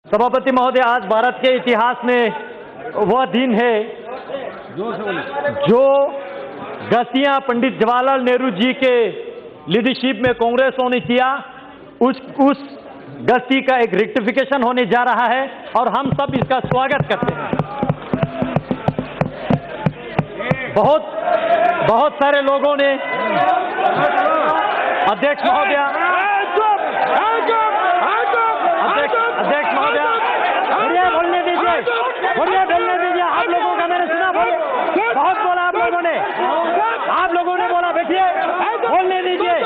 सभापति महोदय, आज भारत के इतिहास में वह दिन है जो गस्तियां पंडित जवाहरलाल नेहरू जी के लीडरशिप में कांग्रेसों ने किया, उस गस्ती का एक रेक्टिफिकेशन होने जा रहा है और हम सब इसका स्वागत करते हैं। बहुत सारे लोगों ने अध्यक्ष महोदय बोलने दीजिए। आप लोगों का मैंने सुना, बहुत बोला आप लोगों ने बोला, बैठिए, बोलने दीजिए।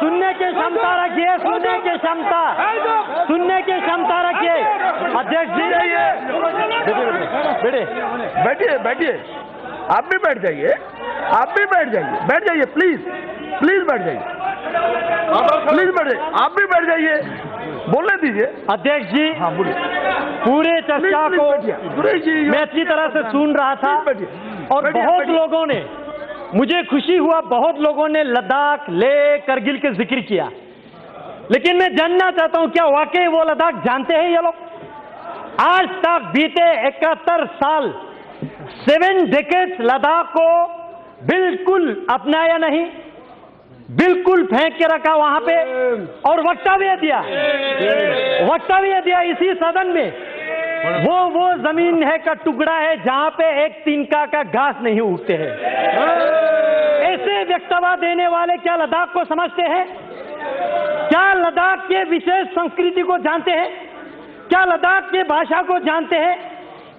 सुनने की क्षमता रखिए, सुनने की क्षमता रखिए। अध्यक्ष जी बैठिए। आप भी बैठ जाइए, प्लीज बैठ जाइए, आप भी बैठ जाइए, बोलने दीजिए। अध्यक्ष जी, हाँ बोलिए। पूरे चर्चा को मैं अच्छी तरह से सुन रहा था और बहुत लोगों ने, मुझे खुशी हुआ, बहुत लोगों ने लद्दाख, लेह, करगिल के जिक्र किया, लेकिन मैं जानना चाहता हूं क्या वाकई वो लद्दाख जानते हैं ये लोग? आज तक बीते 71 साल 7 डेकेड्स लद्दाख को बिल्कुल अपनाया नहीं, बिल्कुल फेंक के रखा वहां पे और वक्तव्य दिया इसी सदन में। वो जमीन है का टुकड़ा है जहां पे एक तिनका का घास नहीं उगते हैं। ऐसे वक्तव्य देने वाले क्या लद्दाख को समझते हैं? क्या लद्दाख के विशेष संस्कृति को जानते हैं? क्या लद्दाख के भाषा को जानते हैं?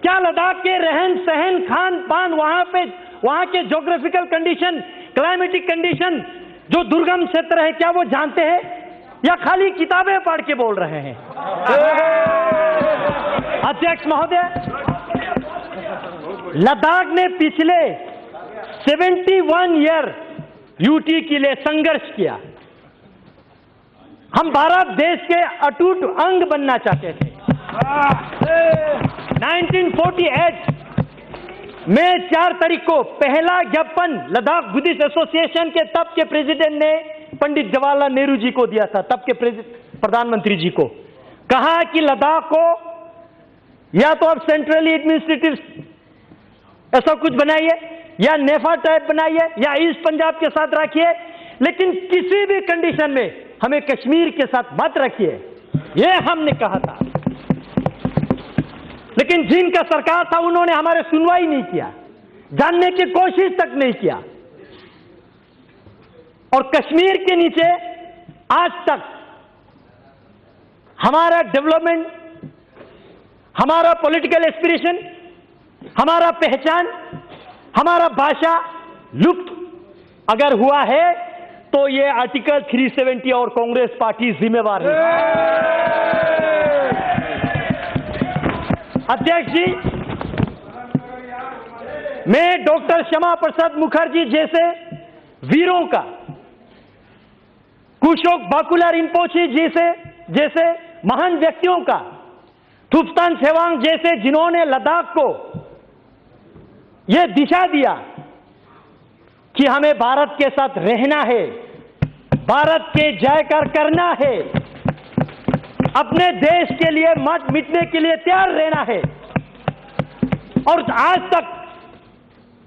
क्या लद्दाख के रहन सहन, खान पान, वहां के ज्योग्राफिकल कंडीशन, क्लाइमेटिक कंडीशन, जो दुर्गम क्षेत्र है, क्या वो जानते हैं या खाली किताबें पढ़ के बोल रहे हैं? अध्यक्ष महोदय, लद्दाख ने पिछले 71 ईयर यूटी के लिए संघर्ष किया। हम भारत देश के अटूट अंग बनना चाहते थे। 1948 मई 4 तारीख को पहला ज्ञापन लद्दाख बुद्धिस्ट एसोसिएशन के तब के प्रेसिडेंट ने पंडित जवाहरलाल नेहरू जी को दिया था, तब के प्रधानमंत्री जी को। कहा कि लद्दाख को या तो आप सेंट्रली एडमिनिस्ट्रेटिव ऐसा कुछ बनाइए या नेफा टाइप बनाइए या ईस्ट पंजाब के साथ रखिए, लेकिन किसी भी कंडीशन में हमें कश्मीर के साथ मत रखिए, यह हमने कहा था। लेकिन जिनका सरकार था उन्होंने हमारे सुनवाई नहीं किया, जानने की कोशिश तक नहीं किया और कश्मीर के नीचे आज तक हमारा डेवलपमेंट, हमारा पॉलिटिकल एस्पिरेशन, हमारा पहचान, हमारा भाषा लुप्त अगर हुआ है तो ये आर्टिकल 370 और कांग्रेस पार्टी जिम्मेवार है। अध्यक्ष जी, मैं डॉक्टर श्यामा प्रसाद मुखर्जी जैसे वीरों का, कुशोक बाकुला रिम्पोची जैसे महान व्यक्तियों का, थुप्तान सेवांग जैसे जिन्होंने लद्दाख को यह दिशा दिया कि हमें भारत के साथ रहना है, भारत के जयकार करना है, अपने देश के लिए मत मिटने के लिए तैयार रहना है। और आज तक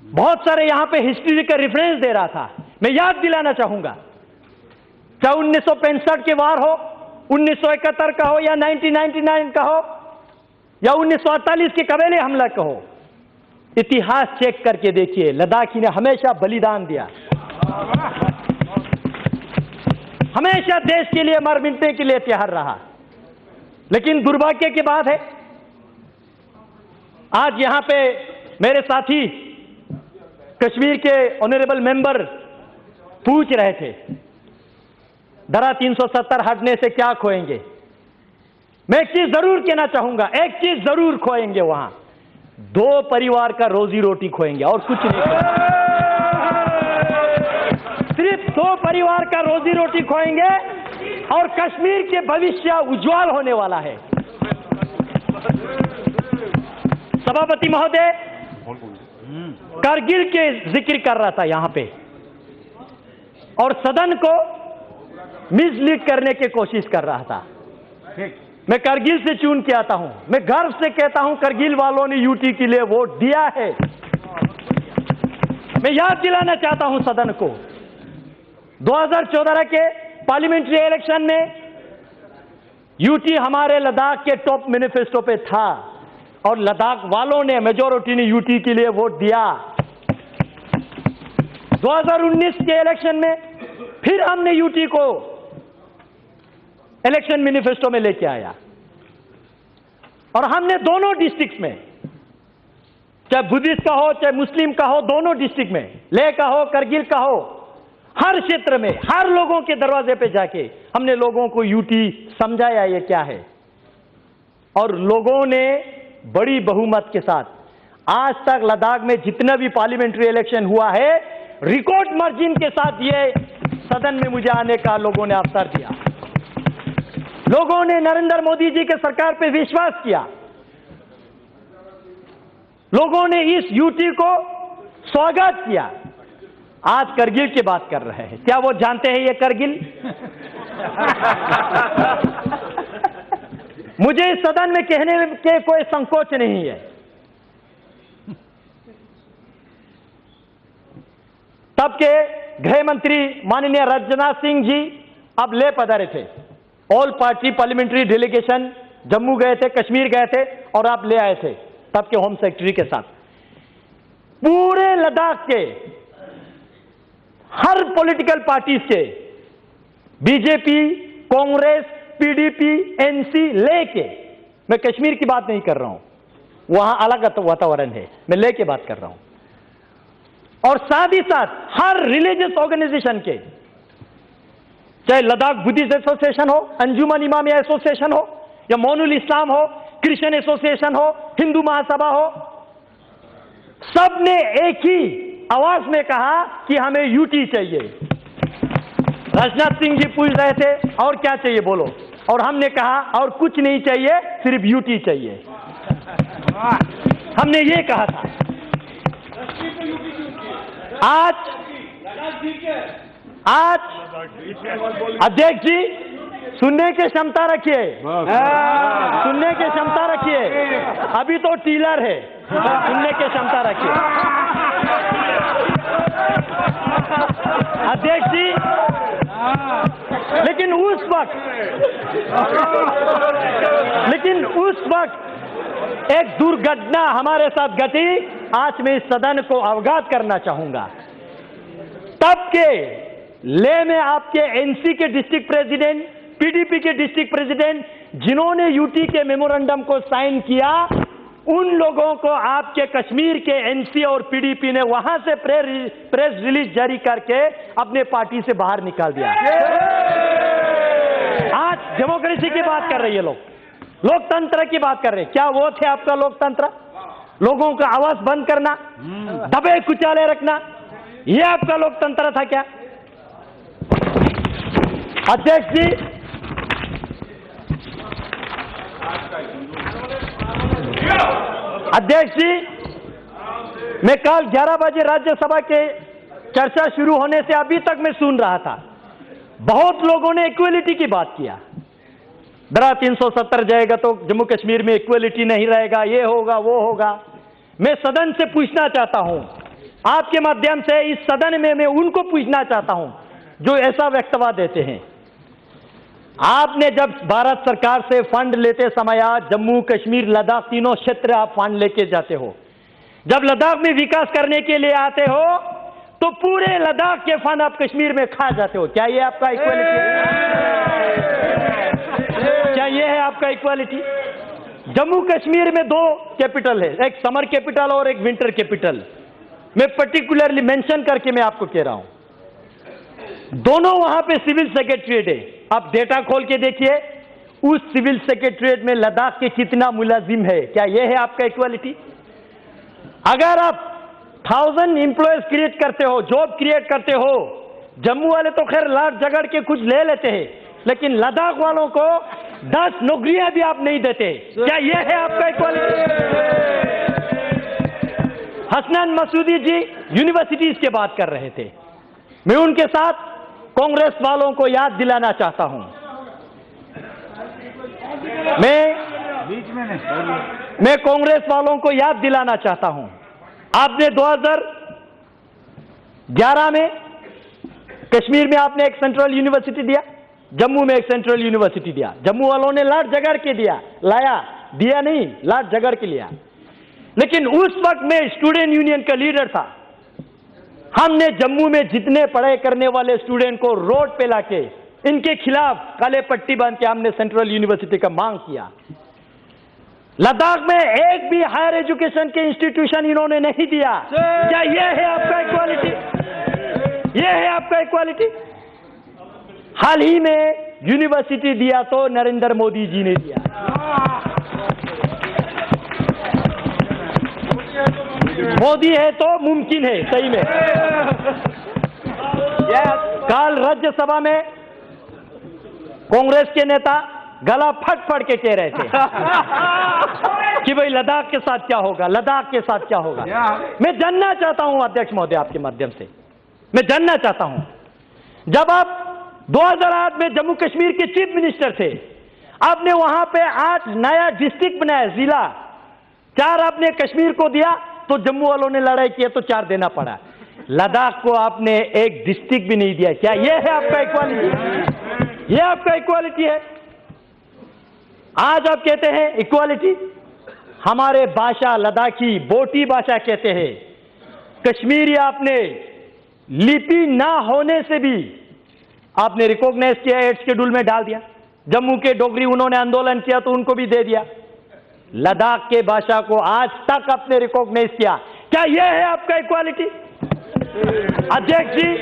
बहुत सारे यहां पे हिस्ट्री का रेफरेंस दे रहा था, मैं याद दिलाना चाहूंगा, चाहे 1965 के वार हो, 1971 का हो या 1999 का हो या 1948 के कबीले हमला का हो, इतिहास चेक करके देखिए, लद्दाखी ने हमेशा बलिदान दिया, हमेशा देश के लिए मर मिटने के लिए तैयार रहा। लेकिन दुर्भाग्य की बात है, आज यहां पे मेरे साथी कश्मीर के ऑनरेबल मेंबर पूछ रहे थे, धारा 370 हटने से क्या खोएंगे? मैं एक चीज जरूर कहना चाहूंगा, एक चीज जरूर खोएंगे, वहां 2 परिवार का रोजी रोटी खोएंगे और कुछ नहीं खोएंगे। सिर्फ 2 परिवार का रोजी रोटी खोएंगे और कश्मीर के भविष्य उज्जवल होने वाला है। सभापति महोदय, करगिल के जिक्र कर रहा था यहां पे और सदन को मिसलीड करने की कोशिश कर रहा था। मैं करगिल से चुन के आता हूं। मैं गर्व से कहता हूं करगिल वालों ने यूटी के लिए वोट दिया है। मैं याद दिलाना चाहता हूं सदन को, 2014 के पार्लियामेंट्री इलेक्शन में यूटी हमारे लद्दाख के टॉप मैनिफेस्टो पे था और लद्दाख वालों ने, मेजॉरिटी ने यूटी के लिए वोट दिया। 2019 के इलेक्शन में फिर हमने यूटी को इलेक्शन मैनिफेस्टो में लेके आया और हमने दोनों डिस्ट्रिक्ट में, चाहे बुद्धिस्ट का हो चाहे मुस्लिम का हो, दोनों डिस्ट्रिक्ट में, लेह का हो करगिल का हो, हर क्षेत्र में हर लोगों के दरवाजे पे जाके हमने लोगों को यूटी समझाया ये क्या है और लोगों ने बड़ी बहुमत के साथ आज तक लद्दाख में जितना भी पार्लियामेंट्री इलेक्शन हुआ है रिकॉर्ड मार्जिन के साथ ये सदन में मुझे आने का लोगों ने अवसर दिया। लोगों ने नरेंद्र मोदी जी के सरकार पे विश्वास किया। लोगों ने इस यूटी को स्वागत किया। आज करगिल की बात कर रहे हैं, क्या वो जानते हैं ये करगिल? मुझे इस सदन में कहने के कोई संकोच नहीं है। तब के गृह मंत्री माननीय राजनाथ सिंह जी अब ले पधारे थे। All party parliamentary delegation Jammu गए थे, कश्मीर गए थे और आप ले आए थे तब के होम सेक्रेटरी के साथ। पूरे लद्दाख के हर पॉलिटिकल पार्टीज के, बीजेपी, कांग्रेस, पीडीपी, एनसी लेके, मैं कश्मीर की बात नहीं कर रहा हूं, वहां अलग वातावरण है, मैं लेके बात कर रहा हूं, और साथ ही साथ हर रिलीजियस ऑर्गेनाइजेशन के, चाहे लद्दाख बुद्धिस्ट एसोसिएशन हो, अंजुमन इमामिया एसोसिएशन हो, या मोनुल इस्लाम हो, क्रिश्चियन एसोसिएशन हो, हिंदू महासभा हो, सबने एक ही आवाज में कहा कि हमें यूटी चाहिए। राजनाथ सिंह जी पूछ रहे थे और क्या चाहिए बोलो, और हमने कहा और कुछ नहीं चाहिए, सिर्फ यूटी चाहिए। हमने ये कहा था। आज अध्यक्ष जी सुनने की क्षमता रखिए, सुनने की क्षमता रखिए, अभी तो टीलर है, सुनने की क्षमता रखिए। अध्यक्ष जी, लेकिन उस वक्त एक दुर्घटना हमारे साथ घटी, आज मैं इस सदन को अवगत करना चाहूंगा। तब के लेह में आपके एनसी के डिस्ट्रिक्ट प्रेसिडेंट, पीडीपी के डिस्ट्रिक्ट प्रेसिडेंट, जिन्होंने यूटी के मेमोरेंडम को साइन किया, उन लोगों को आपके कश्मीर के एनसी और पीडीपी ने वहां से प्रेस रिलीज जारी करके अपने पार्टी से बाहर निकाल दिया। आज डेमोक्रेसी की बात कर रही है लोग, लोकतंत्र की बात कर रहे हैं। क्या वो थे आपका लोकतंत्र? लोगों का आवाज बंद करना, दबे कुचाले रखना, ये आपका लोकतंत्र था क्या? अध्यक्ष जी, मैं कल 11 बजे राज्यसभा के चर्चा शुरू होने से अभी तक मैं सुन रहा था, बहुत लोगों ने इक्वलिटी की बात किया। धारा 370 जाएगा तो जम्मू कश्मीर में इक्वलिटी नहीं रहेगा, ये होगा वो होगा। मैं सदन से पूछना चाहता हूं, आपके माध्यम से इस सदन में मैं उनको पूछना चाहता हूं जो ऐसा वक्तव्य देते हैं। आपने जब भारत सरकार से फंड लेते समय जम्मू कश्मीर लद्दाख तीनों क्षेत्र आप फंड लेके जाते हो, जब लद्दाख में विकास करने के लिए आते हो तो पूरे लद्दाख के फंड आप कश्मीर में खा जाते हो। क्या ये आपका इक्वालिटी है? क्या ये है आपका इक्वालिटी? जम्मू कश्मीर में 2 कैपिटल है, एक समर कैपिटल और एक विंटर कैपिटल। मैं पर्टिकुलरली मेंशन करके मैं आपको कह रहा हूं, दोनों वहां पे सिविल सेक्रेटरीट है। आप डेटा खोल के देखिए, उस सिविल सेक्रेटरीट में लद्दाख के कितना मुलाजिम है। क्या यह है आपका इक्वालिटी? अगर आप 1000 एम्प्लॉयज क्रिएट करते हो, जॉब क्रिएट करते हो, जम्मू वाले तो खैर लाख झगड़ के कुछ ले लेते हैं, लेकिन लद्दाख वालों को 10 नौकरियां भी आप नहीं देते। क्या यह है आपका इक्वालिटी? हसनैन मसूदी जी यूनिवर्सिटीज की बात कर रहे थे, मैं उनके साथ कांग्रेस वालों को याद दिलाना चाहता हूं, बीच में नहीं। मैं कांग्रेस वालों को याद दिलाना चाहता हूं, आपने 2011 में कश्मीर में आपने एक सेंट्रल यूनिवर्सिटी दिया, जम्मू में एक सेंट्रल यूनिवर्सिटी दिया। जम्मू वालों ने लाट जगड़ के दिया नहीं, लाट जगड़ के लिया। लेकिन उस वक्त मैं स्टूडेंट यूनियन का लीडर था। हमने जम्मू में जितने पढ़ाई करने वाले स्टूडेंट को रोड पे लाके इनके खिलाफ काले पट्टी बांध के हमने सेंट्रल यूनिवर्सिटी का मांग किया। लद्दाख में एक भी हायर एजुकेशन के इंस्टीट्यूशन इन्होंने नहीं दिया। क्या यह है आपका इक्वालिटी? यह है आपका इक्वालिटी? हाल ही में यूनिवर्सिटी दिया तो नरेंद्र मोदी जी ने दिया। मोदी है तो मुमकिन है, सही में। कल राज्यसभा में कांग्रेस के नेता गला फट के कह रहे थे कि भाई लद्दाख के साथ क्या होगा, लद्दाख के साथ क्या होगा। मैं जानना चाहता हूं अध्यक्ष महोदय, आपके माध्यम से मैं जानना चाहता हूं, जब आप 2008 में जम्मू कश्मीर के चीफ मिनिस्टर थे, आपने वहां पे 8 नया डिस्ट्रिक्ट बनाया, जिला 4 आपने कश्मीर को दिया, तो जम्मू वालों ने लड़ाई किया तो 4 देना पड़ा। लद्दाख को आपने एक डिस्ट्रिक्ट भी नहीं दिया। क्या यह है आपका इक्वालिटी? यह आपका इक्वालिटी है? आज आप कहते हैं इक्वालिटी, हमारे भाषा लद्दाखी बोटी भाषा कहते हैं। कश्मीरी आपने लिपि ना होने से भी आपने रिकॉग्नाइज किया, 8 शेड्यूल में डाल दिया। जम्मू के डोगरी उन्होंने आंदोलन किया तो उनको भी दे दिया। लद्दाख के भाषा को आज तक आपने रिकॉग्नाइज किया। क्या यह है आपका इक्वालिटी? अध्यक्ष जी,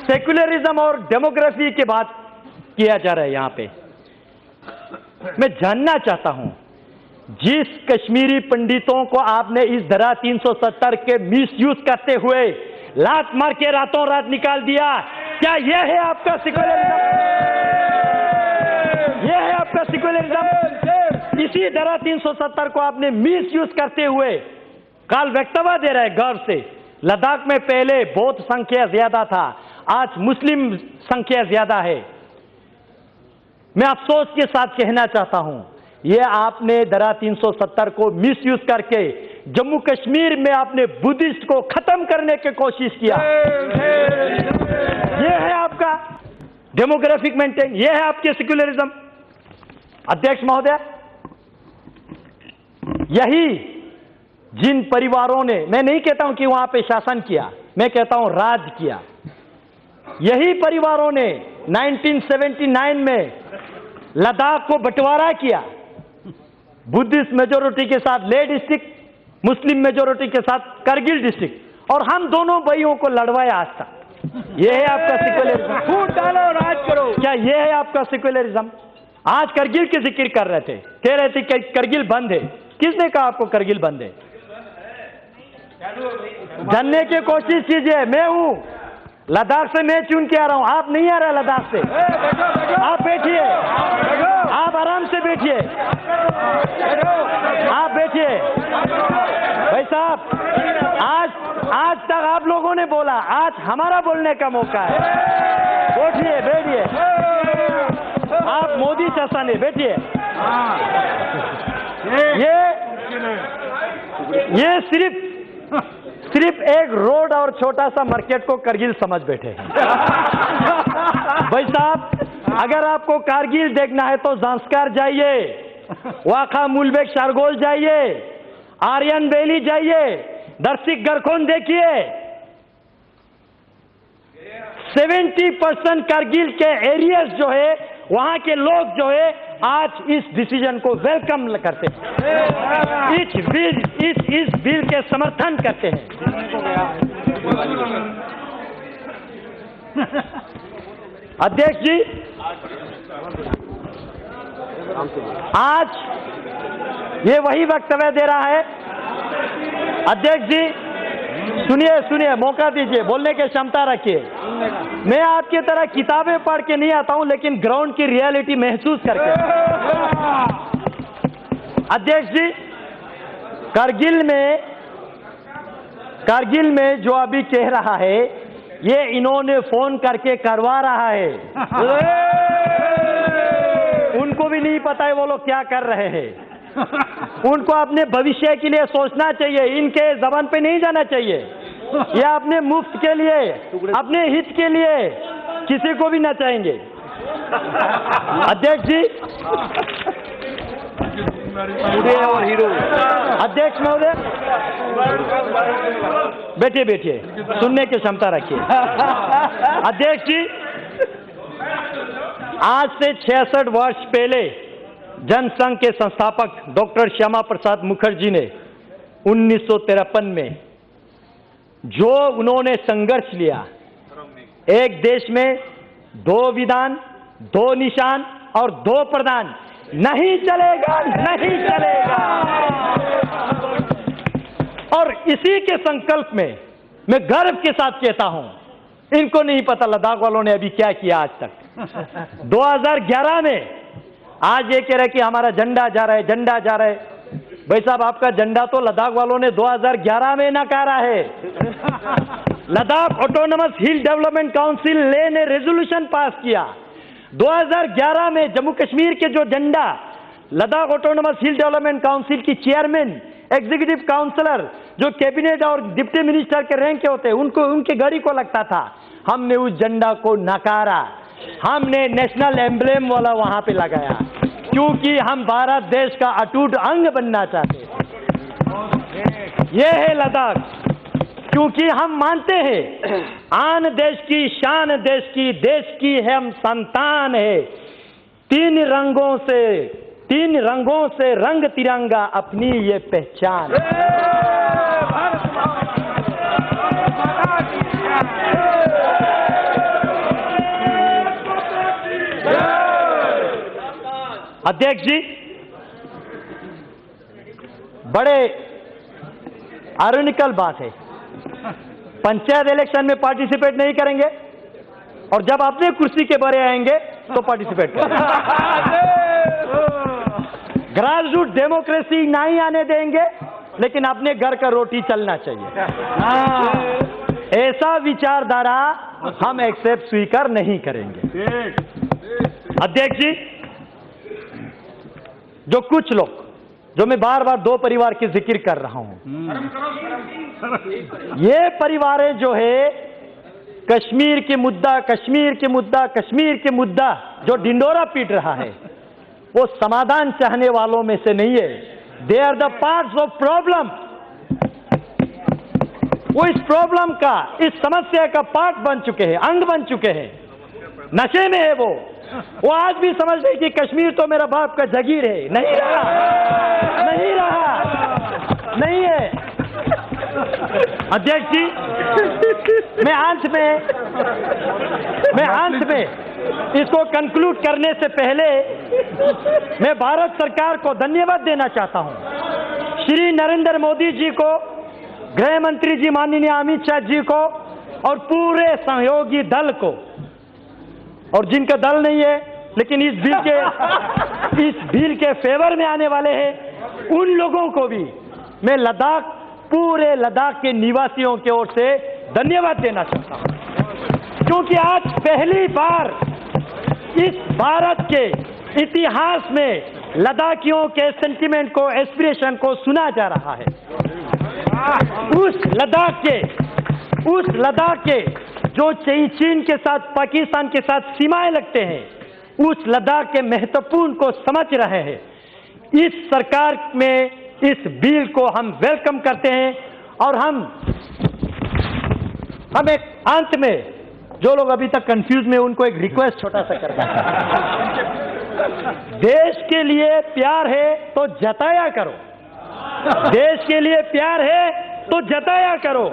सेक्युलरिज्म और डेमोग्राफी की बात किया जा रहा है यहां पे। मैं जानना चाहता हूं, जिस कश्मीरी पंडितों को आपने इस धारा 370 के मिसयूज करते हुए लात मार के रातों रात निकाल दिया, क्या यह है आपका सेक्युलरिज्म? यह है आपका सेक्युलरिज्म? इसी धारा 370 को आपने मिसयूज करते हुए काल वक्तव्य दे रहा है गर्व से। लद्दाख में पहले बौद्ध संख्या ज्यादा था, आज मुस्लिम संख्या ज्यादा है। मैं अफसोस के साथ कहना चाहता हूं, यह आपने धारा 370 को मिसयूज करके जम्मू कश्मीर में आपने बुद्धिस्ट को खत्म करने की कोशिश किया। यह है आपका डेमोग्राफिक मेंटेन, यह है आपके सेक्युलरिज्म। अध्यक्ष महोदय, यही जिन परिवारों ने, मैं नहीं कहता हूं कि वहां पे शासन किया, मैं कहता हूं राज किया, यही परिवारों ने 1979 में लद्दाख को बंटवारा किया, बुद्धिस्ट मेजोरिटी के साथ लेह डिस्ट्रिक्ट, मुस्लिम मेजोरिटी के साथ करगिल डिस्ट्रिक्ट, और हम दोनों भाइयों को लड़वाया आज तक। यह है आपका सेक्युलरिज्म? फूट डालो, राज करो। क्या यह है आपका सेक्युलरिज्म? आज करगिल की जिक्र कर रहे थे, कह रहे थे कि करगिल बंद है। किसने कहा आपको करगिल बंद है? जानने की कोशिश कीजिए। मैं हूं लद्दाख से, मैं चुन के आ रहा हूं, आप नहीं आ रहे लद्दाख से। आप बैठिए, आप आराम से बैठिए, आप बैठिए। भाई साहब, आज तक आप लोगों ने बोला, आज हमारा बोलने का मौका है। बैठिए बैठिए, आप मोदी शासन है, बैठिए। ये सिर्फ एक रोड और छोटा सा मार्केट को करगिल समझ बैठे हैं। भाई साहब, अगर आपको कारगिल देखना है तो ज़ांस्कार जाइए, वाखा मुलबेक शारगोल जाइए, आर्यन वैली जाइए, दर्शिक गरखोन देखिए। 70% कारगिल के एरियाज जो है, वहां के लोग जो है आज इस डिसीजन को वेलकम करते हैं, इस बिल के समर्थन करते हैं। अध्यक्ष जी, आज ये वही वक्तव्य दे रहा है। अध्यक्ष जी सुनिए, मौका दीजिए, बोलने की क्षमता रखिए। मैं आपकी तरह किताबें पढ़ के नहीं आता हूं, लेकिन ग्राउंड की रियलिटी महसूस करके। अध्यक्ष जी, कारगिल में जो अभी कह रहा है, ये इन्होंने फोन करके करवा रहा है। उनको भी नहीं पता है वो लोग क्या कर रहे हैं। उनको अपने भविष्य के लिए सोचना चाहिए, इनके जबान पे नहीं जाना चाहिए। या अपने मुफ्त के लिए, अपने हित के लिए किसी को भी नचाएंगे। अध्यक्ष जी, और हीरो अध्यक्ष महोदय, बैठिए बैठिए, सुनने की क्षमता रखिए। अध्यक्ष जी, आज से 66 वर्ष पहले जनसंघ के संस्थापक डॉक्टर श्यामा प्रसाद मुखर्जी ने 1953 में जो उन्होंने संघर्ष लिया, एक देश में 2 विधान, 2 निशान और 2 प्रधान, नहीं चलेगा, नहीं चलेगा। और इसी के संकल्प में मैं गर्व के साथ कहता हूं, इनको नहीं पता लद्दाख वालों ने अभी क्या किया आज तक। 2011 में आज ये कह रहे कि हमारा झंडा जा रहा है, झंडा जा रहा है। भाई साहब, आपका झंडा तो लद्दाख वालों ने 2011 में नकारा है। लद्दाख ऑटोनोमस हिल डेवलपमेंट काउंसिल ने रेजोल्यूशन पास किया 2011 में। जम्मू कश्मीर के जो झंडा लद्दाख ऑटोनोमस हिल डेवलपमेंट काउंसिल की चेयरमैन, एग्जीक्यूटिव काउंसलर, जो कैबिनेट और डिप्टी मिनिस्टर के रैंक के होते हैं, उनको उनके गाड़ी को लगता था। हमने उस झंडा को नकारा, हमने नेशनल एम्ब्लेम वाला वहां पे लगाया, क्योंकि हम भारत देश का अटूट अंग बनना चाहते हैं। यह है लद्दाख, क्योंकि हम मानते हैं आन देश की शान देश की है, हम संतान है। 3 रंगों से रंग तिरंगा अपनी ये पहचान। अध्यक्ष जी, बड़े आयरनिकल बात है, पंचायत इलेक्शन में पार्टिसिपेट नहीं करेंगे और जब अपने कुर्सी के बारे आएंगे तो पार्टिसिपेट करेंगे। ग्रास रूट डेमोक्रेसी नहीं आने देंगे, लेकिन अपने घर का रोटी चलना चाहिए। ऐसा विचारधारा हम एक्सेप्ट स्वीकार नहीं करेंगे। अध्यक्ष जी, जो कुछ लोग, जो मैं बार बार 2 परिवार की जिक्र कर रहा हूं, ये परिवारें जो है कश्मीर के मुद्दा जो ढिंडोरा पीट रहा है, वो समाधान चाहने वालों में से नहीं है। They are the parts of problem. वो इस प्रॉब्लम का, इस समस्या का पार्ट बन चुके हैं, अंग बन चुके हैं, नशे में है वो आज भी समझ रहे कि कश्मीर तो मेरा बाप का जागीर है। नहीं रहा, नहीं रहा, नहीं है। अध्यक्ष जी, मैं अंत में इसको कंक्लूड करने से पहले मैं भारत सरकार को धन्यवाद देना चाहता हूं। श्री नरेंद्र मोदी जी को, गृह मंत्री जी माननीय अमित शाह जी को और पूरे सहयोगी दल को, और जिनका दल नहीं है लेकिन इस बिल के फेवर में आने वाले हैं, उन लोगों को भी मैं पूरे लद्दाख के निवासियों की ओर से धन्यवाद देना चाहता हूं, क्योंकि आज पहली बार इस भारत के इतिहास में लद्दाखियों के सेंटिमेंट को, एस्पिरेशन को सुना जा रहा है। उस लद्दाख के जो चीन के साथ, पाकिस्तान के साथ सीमाएं लगते हैं, उस लद्दाख के महत्वपूर्ण को समझ रहे हैं। इस सरकार में इस बिल को हम वेलकम करते हैं और हम एक अंत में, जो लोग अभी तक कंफ्यूज में, उनको एक रिक्वेस्ट छोटा सा करना है। देश के लिए प्यार है तो जताया करो, देश के लिए प्यार है तो जताया करो,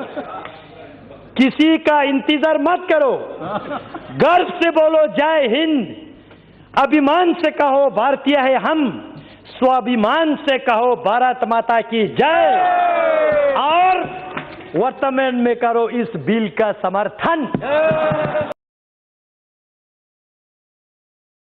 किसी का इंतजार मत करो। गर्व से बोलो जय हिंद, अभिमान से कहो भारतीय है हम, स्वाभिमान से कहो भारत माता की जय, और वर्तमान में करो इस बिल का समर्थन।